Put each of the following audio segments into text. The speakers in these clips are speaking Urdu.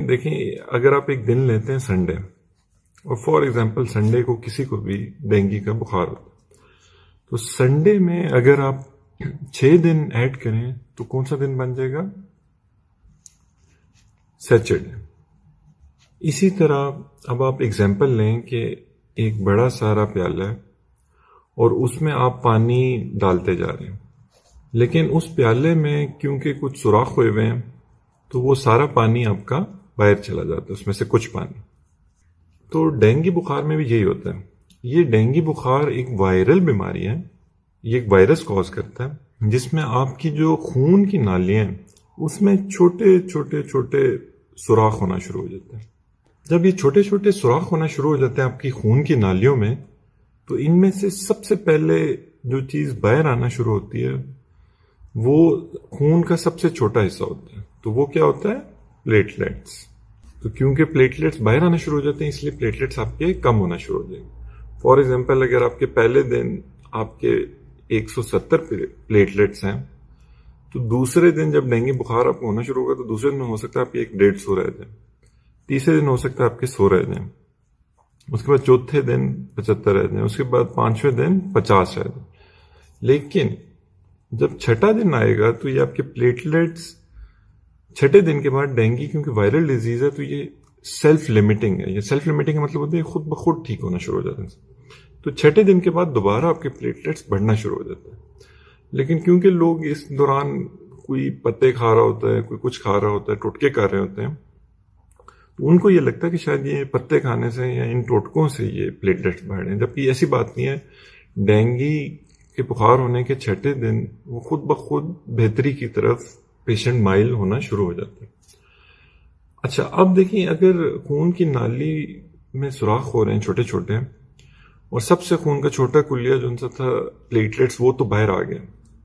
دیکھیں اگر آپ ایک دن لیتے ہیں سنڈے، اور فار ایگزامپل سنڈے کو کسی کو بھی ڈینگی کا بخار ہوتا ہے، تو سنڈے میں اگر آپ 6 دن ایڈ کریں تو کون سا دن بن جائے گا؟ سیچرڈے۔ اسی طرح اب آپ ایگزامپل لیں کہ ایک بڑا سارا پیالہ ہے اور اس میں آپ پانی ڈالتے جا رہے ہیں، لیکن اس پیالے میں کیونکہ کچھ سوراخ ہوئے ہوئے ہیں تو وہ سارا پانی آپ کا باہر چلا جاتا ہے، اس میں سے کچھ پانی۔ تو ڈینگی بخار میں بھی یہی ہوتا ہے۔ یہ ڈینگی بخار ایک وائرل بیماری ہے، یہ ایک وائرس کاز کرتا ہے جس میں آپ کی جو خون کی نالیاں ہیں اس میں چھوٹے چھوٹے چھوٹے سوراخ ہونا شروع ہو جاتے ہیں۔ جب یہ چھوٹے چھوٹے سوراخ ہونا شروع ہو جاتے ہیں آپ کی خون کی نالیوں میں، تو ان میں سے سب سے پہلے جو چیز باہر آنا شروع ہوتی ہے وہ خون کا سب سے چھوٹا حصہ ہوتا ہے، تو وہ کیا ہوتا ہے؟ پلیٹلیٹس۔ تو کیونکہ پلیٹلیٹس باہر آنا شروع ہو جاتے ہیں اس لیے پلیٹلیٹس آپ کے کم ہونا شروع ہو جائیں گے۔ فار ایگزامپل اگر آپ کے پہلے دن آپ کے 170 پلیٹلیٹس ہیں تو دوسرے دن جب ڈینگی بخار آپ کو ہونا شروع ہوگا تو دوسرے دن ہو سکتا ہے آپ کے 150 رہ جائیں، تیسرے دن ہو سکتا ہے آپ کے 100 رہ جائیں، اس کے بعد چوتھے دن 75 رہ جائیں، اس کے بعد 5ویں دن 50 رہ جائیں۔ لیکن جب چھٹا دن آئے گا تو یہ آپ کے پلیٹلیٹس چھٹے دن کے بعد ڈینگی کیونکہ وائرل ڈیزیز ہے تو یہ سیلف لیمیٹنگ ہے۔ یہ سیلف لیمیٹنگ کا مطلب ہوتا ہے خود بخود ٹھیک ہونا شروع ہو جاتا ہے۔ تو چھٹے دن کے بعد دوبارہ آپ کے پلیٹلیٹس بڑھنا شروع ہو جاتا ہے، لیکن کیونکہ لوگ اس دوران کوئی پتے کھا رہا ہوتا ہے، کوئی کچھ کھا رہا ہوتا ہے، ٹوٹکے کھا رہے ہوتے ہیں، تو ان کو یہ لگتا ہے کہ شاید یہ پتے کھانے سے یا ان ٹوٹکوں سے یہ پلیٹلیٹس بڑھ رہے ہیں، جبکہ ایسی بات نہیں ہے۔ ڈینگی کے بخار ہونے کے چھٹے دن وہ خود بخود بہتری کی طرف پیشنٹ مائل ہونا شروع ہو جاتا ہے۔ اچھا اب دیکھیں اگر خون کی نالی میں سوراخ ہو رہے ہیں چھوٹے چھوٹے، اور سب سے خون کا چھوٹا کلیہ جو ان سے تھا پلیٹلیٹس وہ تو باہر آ گیا،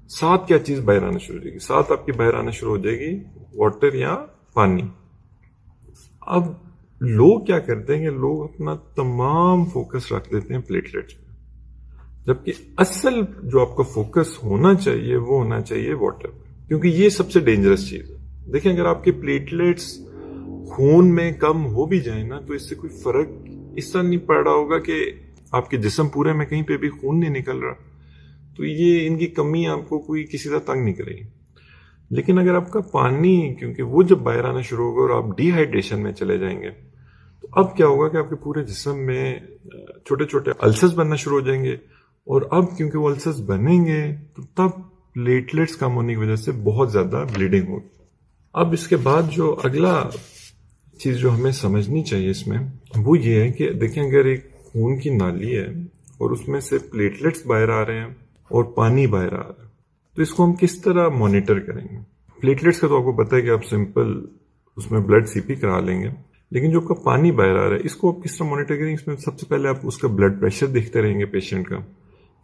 ساتھ کیا چیز باہر آنا شروع ہو جائے گی؟ ساتھ آپ کی باہر آنا شروع ہو جائے گی واٹر یا پانی۔ اب لوگ کیا کرتے ہیں کہ لوگ اپنا تمام فوکس رکھ دیتے ہیں پلیٹلیٹس پہ، جبکہ اصل جو آپ کا فوکس ہونا چاہیے وہ ہونا چاہیے واٹر پہ، کیونکہ یہ سب سے ڈینجرس چیز ہے۔ دیکھیں اگر آپ کے پلیٹلیٹس خون میں کم ہو بھی جائیں نا تو اس سے کوئی فرق اس طرح نہیں پڑ رہا ہوگا کہ آپ کے جسم پورے میں کہیں پہ بھی خون نہیں نکل رہا، تو یہ ان کی کمی آپ کو کوئی کسی طرح تنگ نہیں کرے گی۔ لیکن اگر آپ کا پانی کیونکہ وہ جب باہر آنا شروع ہوگا اور آپ ڈی ہائیڈریشن میں چلے جائیں گے تو اب کیا ہوگا کہ آپ کے پورے جسم میں چھوٹے چھوٹے السرز بننا شروع ہو جائیں گے، اور اب کیونکہ وہ السرز بنیں گے تو تب پلیٹلیٹس کم ہونے کی وجہ سے بہت زیادہ بلیڈنگ ہوگی۔ اب اس کے بعد جو اگلا چیز جو ہمیں سمجھنی چاہیے اس میں وہ یہ ہے کہ دیکھیں اگر ایک خون کی نالی ہے اور اس میں سے پلیٹلیٹس باہر آ رہے ہیں اور پانی باہر آ رہا ہے تو اس کو ہم کس طرح مانیٹر کریں گے؟ پلیٹلیٹس کا تو آپ کو پتہ ہے کہ آپ سمپل اس میں بلڈ سی پی کرا لیں گے، لیکن جو آپ کا پانی باہر آ رہا ہے اس کو آپ کس طرح مانیٹر کریں گے؟ اس میں سب سے پہلے آپ اس کا بلڈ پریشر دیکھتے رہیں گے پیشنٹ کا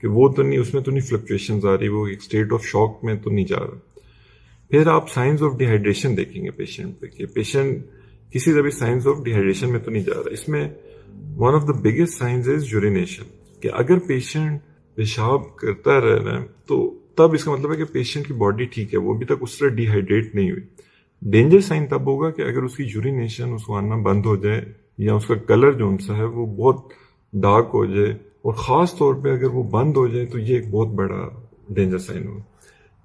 کہ وہ تو نہیں، اس میں تو نہیں فلکچویشنز آ رہی، وہ ایک اسٹیٹ آف شاک میں تو نہیں جا رہا۔ پھر آپ سائنس آف ڈی ہائیڈریشن دیکھیں گے پیشنٹ پہ کہ پیشنٹ کسی طرح بھی سائنس آف ڈی ہائیڈریشن میں تو نہیں جا رہا۔ اس میں one of the biggest science is urination, کہ اگر پیشنٹ پیشاب کرتا رہ رہا ہے تو تب اس کا مطلب ہے کہ پیشنٹ کی باڈی ٹھیک ہے، وہ ابھی تک اس طرح ڈی ہائیڈریٹ نہیں ہوئی۔ ڈینجر سائن تب ہوگا کہ اگر اس کی یورینیشن اس کو آنا بند ہو جائے یا اس کا کلر جو سا ہے وہ بہت ڈارک ہو جائے، اور خاص طور پہ اگر وہ بند ہو جائے تو یہ ایک بہت بڑا ڈینجر سائن ہوگا۔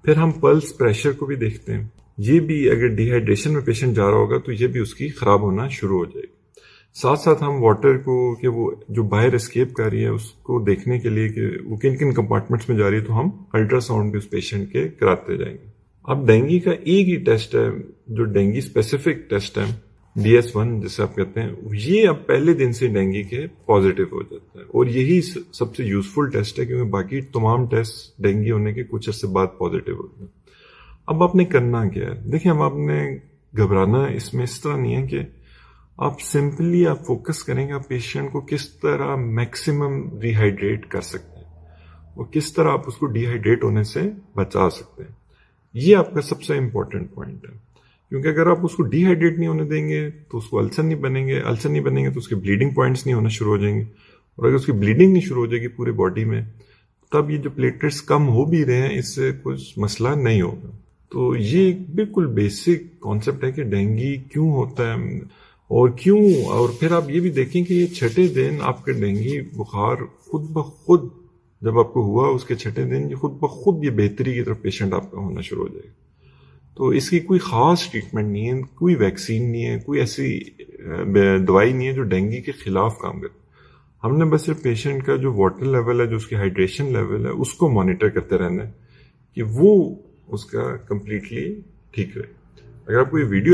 پھر ہم پلس پریشر کو بھی دیکھتے ہیں، یہ بھی اگر ڈی ہائیڈریشن میں پیشنٹ جا رہا ہوگا تو یہ بھی اس کی خراب ہونا شروع ہو جائے گی۔ ساتھ ساتھ ہم واٹر کو کہ وہ جو باہر اسکیپ کر رہی ہے اس کو دیکھنے کے لیے کہ وہ کن کن کمپارٹمنٹس میں جا رہی ہے تو ہم الٹرا ساؤنڈ بھی اس پیشنٹ کے کراتے جائیں گے۔ اب ڈینگی کا ایک ہی ٹیسٹ ہے جو ڈینگی اسپیسیفک ٹیسٹ ہے، DS1 جسے آپ کہتے ہیں، یہ اب پہلے دن سے ڈینگی کے پازیٹیو ہو جاتا ہے، اور یہی سب سے یوزفل ٹیسٹ ہے کیونکہ باقی تمام ٹیسٹ ڈینگی ہونے کے کچھ عرصے بعد پازیٹیو ہوتے ہیں۔ اب آپ نے کرنا کیا ہے؟ دیکھیں اب آپ نے گھبرانا اس میں اس طرح نہیں ہے کہ آپ سمپلی آپ فوکس کریں گے آپ پیشنٹ کو کس طرح میکسیمم ری ہائیڈریٹ کر سکتے ہیں اور کس طرح آپ اس کو ڈی ہائیڈریٹ ہونے سے بچا سکتے ہیں۔ یہ آپ کا سب سے امپورٹنٹ پوائنٹ ہے، کیونکہ اگر آپ اس کو ڈی ہائیڈریٹ نہیں ہونے دیں گے تو اس کو السر نہیں بنیں گے، السر نہیں بنیں گے تو اس کے بلیڈنگ پوائنٹس نہیں ہونا شروع ہو جائیں گے، اور اگر اس کی بلیڈنگ نہیں شروع ہو جائے گی پورے باڈی میں تب یہ جو پلیٹلیٹس کم ہو بھی رہے ہیں اس سے کچھ مسئلہ نہیں ہوگا۔ تو یہ ایک بالکل بیسک کانسیپٹ ہے کہ ڈینگی کیوں ہوتا ہے اور کیوں. اور پھر آپ یہ بھی دیکھیں کہ یہ چھٹے دن آپ کے ڈینگی بخار خود بخود جب آپ کو ہوا اس کے چھٹے دن یہ خود بخود یہ بہتری کی طرف پیشنٹ آپ کا ہونا شروع ہو جائے گا. تو اس کی کوئی خاص ٹریٹمنٹ نہیں ہے, کوئی ویکسین نہیں ہے, کوئی ایسی دوائی نہیں ہے جو ڈینگی کے خلاف کام کرے. ہم نے بس صرف پیشنٹ کا جو واٹر لیول ہے, جو اس کی ہائیڈریشن لیول ہے, اس کو مانیٹر کرتے رہنا ہے کہ وہ اس کا کمپلیٹلی ٹھیک رہے. اگر آپ کو یہ ویڈیو